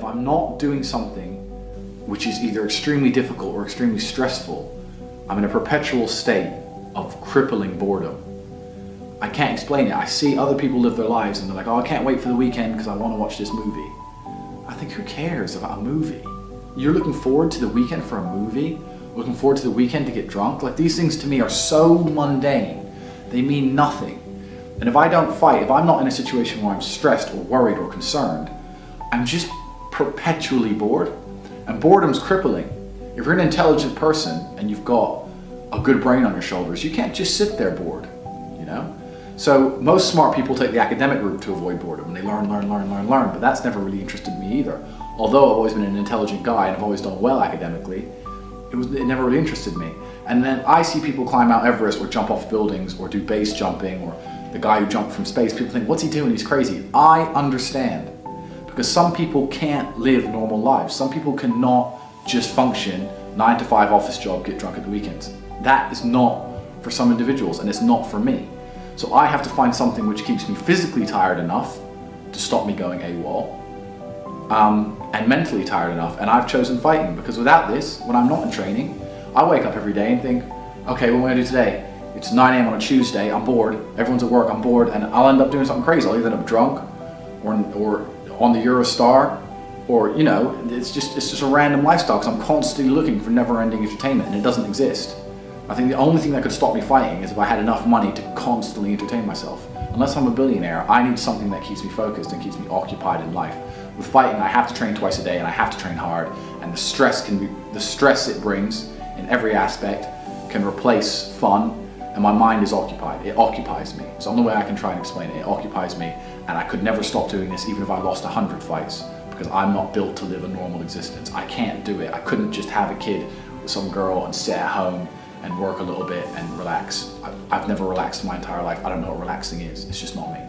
I'm not doing something which is either extremely difficult or extremely stressful, I'm in a perpetual state of crippling boredom. I can't explain it. I see other people live their lives and they're like, oh, I can't wait for the weekend because I want to watch this movie. I think, who cares about a movie? You're looking forward to the weekend for a movie? Looking forward to the weekend to get drunk? Like, these things to me are so mundane. They mean nothing. And if I don't fight, if I'm not in a situation where I'm stressed or worried or concerned, I'm just perpetually bored. And boredom's crippling. If you're an intelligent person and you've got a good brain on your shoulders, you can't just sit there bored, you know? So most smart people take the academic route to avoid boredom, and they learn, but that's never really interested me either. Although I've always been an intelligent guy and I've always done well academically, it never really interested me. And then I see people climb Mount Everest or jump off buildings or do base jumping, or the guy who jumped from space. People think, what's he doing? He's crazy. I understand. Because some people can't live normal lives. Some people cannot just function 9 to 5 office job, get drunk at the weekends. That is not for some individuals, and it's not for me. So I have to find something which keeps me physically tired enough to stop me going AWOL, and mentally tired enough, and I've chosen fighting, because without this, when I'm not in training, I wake up every day and think, okay, what am I gonna do today? It's 9 a.m. on a Tuesday, I'm bored, everyone's at work, I'm bored, and I'll end up doing something crazy. I'll either end up drunk, or on the Eurostar, or, you know, it's just a random lifestyle, because I'm constantly looking for never-ending entertainment, and it doesn't exist. I think the only thing that could stop me fighting is if I had enough money to constantly entertain myself. Unless I'm a billionaire, I need something that keeps me focused and keeps me occupied in life. With fighting, I have to train twice a day, and I have to train hard, and the stress it brings in every aspect can replace fun, and my mind is occupied. It occupies me. It's the only way I can try and explain it. It occupies me, and I could never stop doing this even if I lost 100 fights, because I'm not built to live a normal existence. I can't do it. I couldn't just have a kid with some girl and sit at home and work a little bit and relax. I've never relaxed my entire life. I don't know what relaxing is. It's just not me.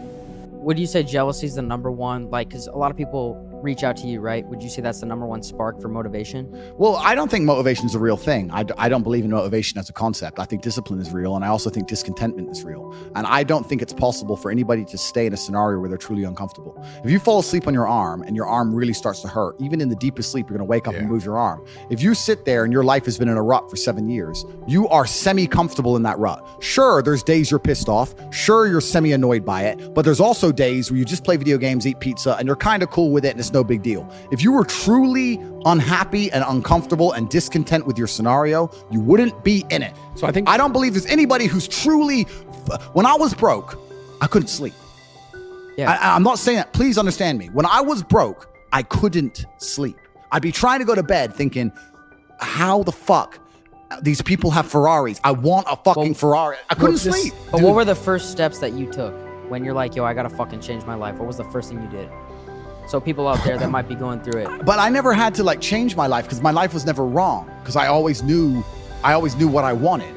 Would you say jealousy is the number one, like, because a lot of people reach out to you, right? Would you say that's the number one spark for motivation? Well, I don't think motivation is a real thing. I don't believe in motivation as a concept. I think discipline is real, and I also think discontentment is real. And I don't think it's possible for anybody to stay in a scenario where they're truly uncomfortable. If you fall asleep on your arm and your arm really starts to hurt, even in the deepest sleep, you're going to wake up and move your arm. If you sit there and your life has been in a rut for 7 years, you are semi-comfortable in that rut. Sure, there's days you're pissed off. Sure, you're semi-annoyed by it. But there's also days where you just play video games, eat pizza, and you're kind of cool with it, and it's no big deal. If you were truly unhappy and uncomfortable and discontent with your scenario, you wouldn't be in it. So I don't believe there's anybody who's truly, when I was broke, I couldn't sleep. Yeah. I'm not saying that, please understand me. When I was broke, I couldn't sleep. I'd be trying to go to bed thinking, how the fuck these people have Ferraris? I want a fucking Ferrari. I couldn't sleep. But what were the first steps that you took when you're like, yo, I gotta fucking change my life? What was the first thing you did? So people out there that might be going through it. But I never had to like change my life, because my life was never wrong, because I always knew what I wanted.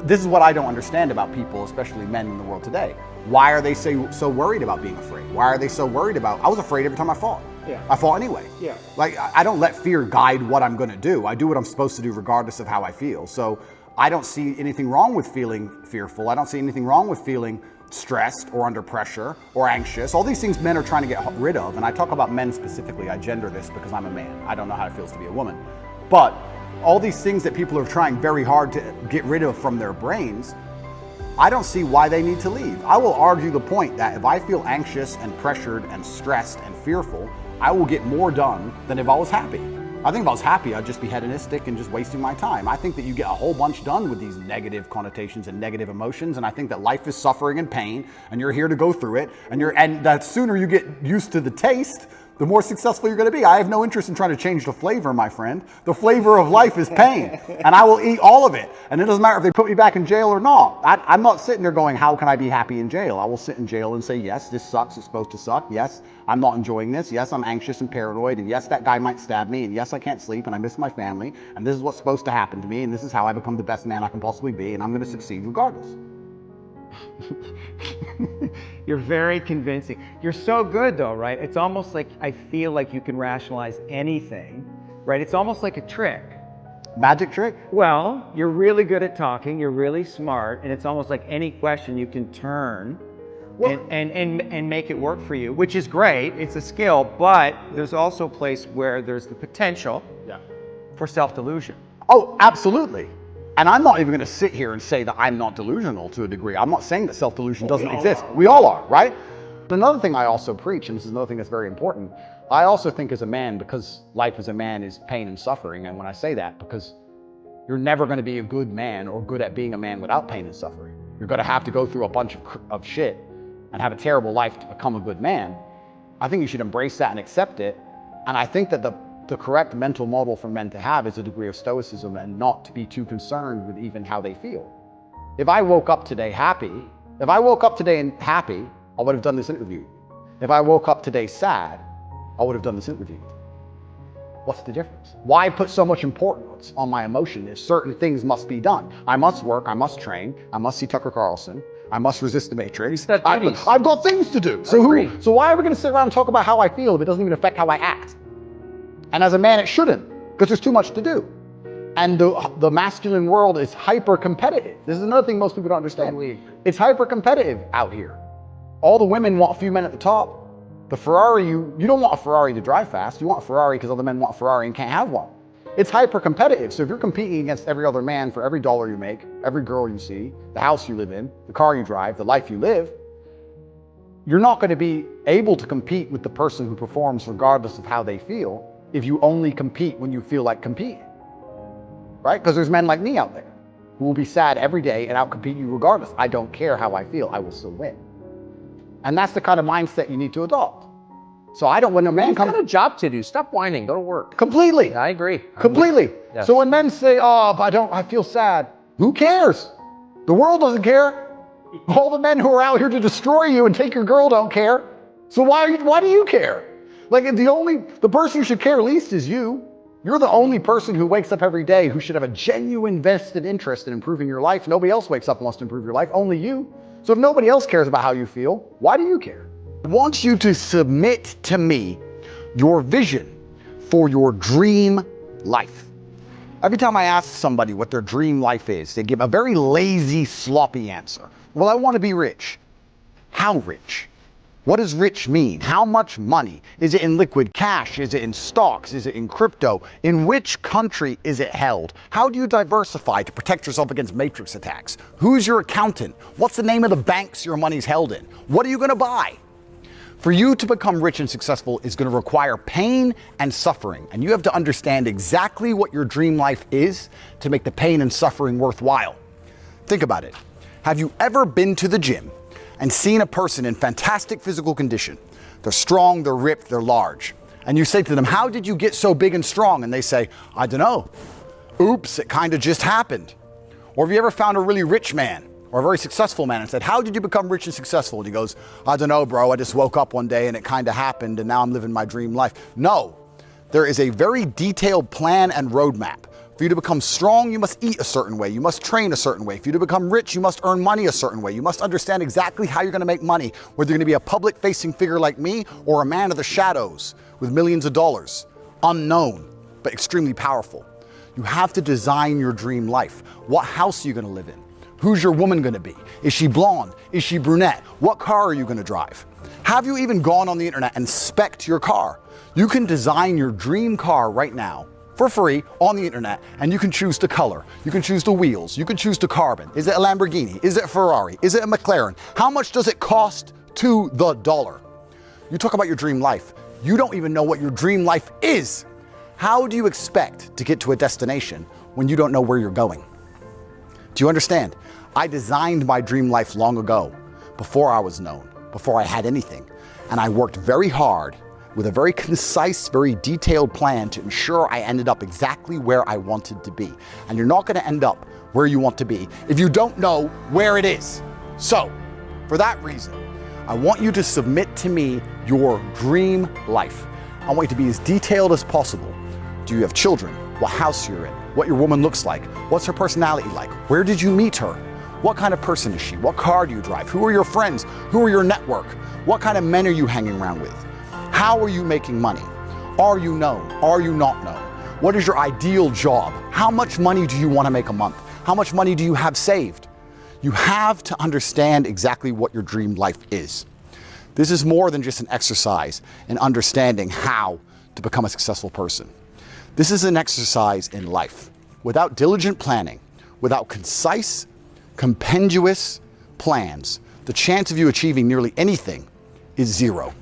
This is what I don't understand about people, especially men in the world today. Why are they so worried about being afraid? Why are they so worried about, I was afraid every time I fought. Yeah. I fought anyway. Yeah. Like, I don't let fear guide what I'm gonna do. I do what I'm supposed to do regardless of how I feel. So I don't see anything wrong with feeling fearful. I don't see anything wrong with feeling stressed or under pressure or anxious. All these things men are trying to get rid of. And I talk about men specifically. I gender this because I'm a man. I don't know how it feels to be a woman. But all these things that people are trying very hard to get rid of from their brains, I don't see why they need to leave. I will argue the point that if I feel anxious and pressured and stressed and fearful, I will get more done than if I was happy. I think if I was happy, I'd just be hedonistic and just wasting my time. I think that you get a whole bunch done with these negative connotations and negative emotions, and I think that life is suffering and pain, and you're here to go through it, and the sooner you get used to the taste, the more successful you're going to be. I have no interest in trying to change the flavor, my friend. The flavor of life is pain, and I will eat all of it. And it doesn't matter if they put me back in jail or not. I'm not sitting there going, how can I be happy in jail? I will sit in jail and say, yes, this sucks. It's supposed to suck. Yes, I'm not enjoying this. Yes, I'm anxious and paranoid. And yes, that guy might stab me. And yes, I can't sleep. And I miss my family. And this is what's supposed to happen to me. And this is how I become the best man I can possibly be. And I'm going to succeed regardless. You're very convincing. You're so good though, right? It's almost like I feel like you can rationalize anything, right? It's almost like a trick. Magic trick? Well, you're really good at talking, you're really smart, and it's almost like any question you can turn and make it work for you, which is great. It's a skill, but there's also a place where there's the potential for self-delusion. Oh, absolutely. And I'm not even going to sit here and say that I'm not delusional to a degree. I'm not saying that self-delusion doesn't exist. We all are, right? But another thing I also preach, and this is another thing that's very important, I also think as a man, because life as a man is pain and suffering, and when I say that, because you're never going to be a good man or good at being a man without pain and suffering. You're going to have to go through a bunch of shit and have a terrible life to become a good man. I think you should embrace that and accept it. And I think that the correct mental model for men to have is a degree of stoicism and not to be too concerned with even how they feel. If I woke up today happy, I would have done this interview. If I woke up today sad, I would have done this interview. What's the difference? Why put so much importance on my emotion if certain things must be done? I must work, I must train, I must see Tucker Carlson, I must resist the Matrix. I've got things to do. So why are we going to sit around and talk about how I feel if it doesn't even affect how I act? And as a man, it shouldn't, because there's too much to do. And the masculine world is hyper-competitive. This is another thing most people don't understand. It's hyper-competitive out here. All the women want a few men at the top. The Ferrari, you don't want a Ferrari to drive fast. You want a Ferrari because other men want a Ferrari and can't have one. It's hyper-competitive. So if you're competing against every other man for every dollar you make, every girl you see, the house you live in, the car you drive, the life you live, you're not going to be able to compete with the person who performs regardless of how they feel if you only compete when you feel like competing, right? Because there's men like me out there who will be sad every day and outcompete you regardless. I don't care how I feel, I will still win. And that's the kind of mindset you need to adopt. So when a man comes— You've got a job to do. Stop whining, go to work. Completely. Yeah, I agree. Completely. Yes. So when men say, oh, but I feel sad, who cares? The world doesn't care. All the men who are out here to destroy you and take your girl don't care. So why do you care? Like, the person who should care least is you. You're the only person who wakes up every day who should have a genuine vested interest in improving your life. Nobody else wakes up and wants to improve your life, only you. So if nobody else cares about how you feel, why do you care? I want you to submit to me your vision for your dream life. Every time I ask somebody what their dream life is, they give a very lazy, sloppy answer. Well, I want to be rich. How rich? What does rich mean? How much money? Is it in liquid cash? Is it in stocks? Is it in crypto? In which country is it held? How do you diversify to protect yourself against matrix attacks? Who's your accountant? What's the name of the banks your money's held in? What are you going to buy? For you to become rich and successful is going to require pain and suffering. And you have to understand exactly what your dream life is to make the pain and suffering worthwhile. Think about it. Have you ever been to the gym and seen a person in fantastic physical condition? They're strong, they're ripped, they're large. And you say to them, how did you get so big and strong? And they say, I don't know. Oops, it kind of just happened. Or have you ever found a really rich man or a very successful man and said, how did you become rich and successful? And he goes, I don't know, bro. I just woke up one day and it kind of happened and now I'm living my dream life. No, there is a very detailed plan and roadmap. For you to become strong, you must eat a certain way. You must train a certain way. For you to become rich, you must earn money a certain way. You must understand exactly how you're going to make money, whether you're going to be a public-facing figure like me or a man of the shadows with millions of dollars. Unknown, but extremely powerful. You have to design your dream life. What house are you going to live in? Who's your woman going to be? Is she blonde? Is she brunette? What car are you going to drive? Have you even gone on the internet and spec'd your car? You can design your dream car right now for free on the internet, and you can choose the color, you can choose the wheels, you can choose the carbon. Is it a Lamborghini? Is it a Ferrari? Is it a McLaren? How much does it cost to the dollar? You talk about your dream life. You don't even know what your dream life is. How do you expect to get to a destination when you don't know where you're going? Do you understand? I designed my dream life long ago, before I was known, before I had anything, and I worked very hard with a very concise, very detailed plan to ensure I ended up exactly where I wanted to be. And you're not going to end up where you want to be if you don't know where it is. So, for that reason, I want you to submit to me your dream life. I want you to be as detailed as possible. Do you have children? What house you're in? What your woman looks like? What's her personality like? Where did you meet her? What kind of person is she? What car do you drive? Who are your friends? Who are your network? What kind of men are you hanging around with? How are you making money? Are you known? Are you not known? What is your ideal job? How much money do you want to make a month? How much money do you have saved? You have to understand exactly what your dream life is. This is more than just an exercise in understanding how to become a successful person. This is an exercise in life. Without diligent planning, without concise, compendious plans, the chance of you achieving nearly anything is zero.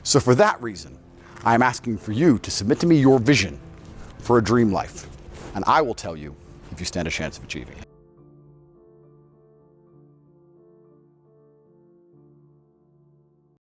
So for that reason, I am asking for you to submit to me your vision for a dream life, and I will tell you if you stand a chance of achieving it.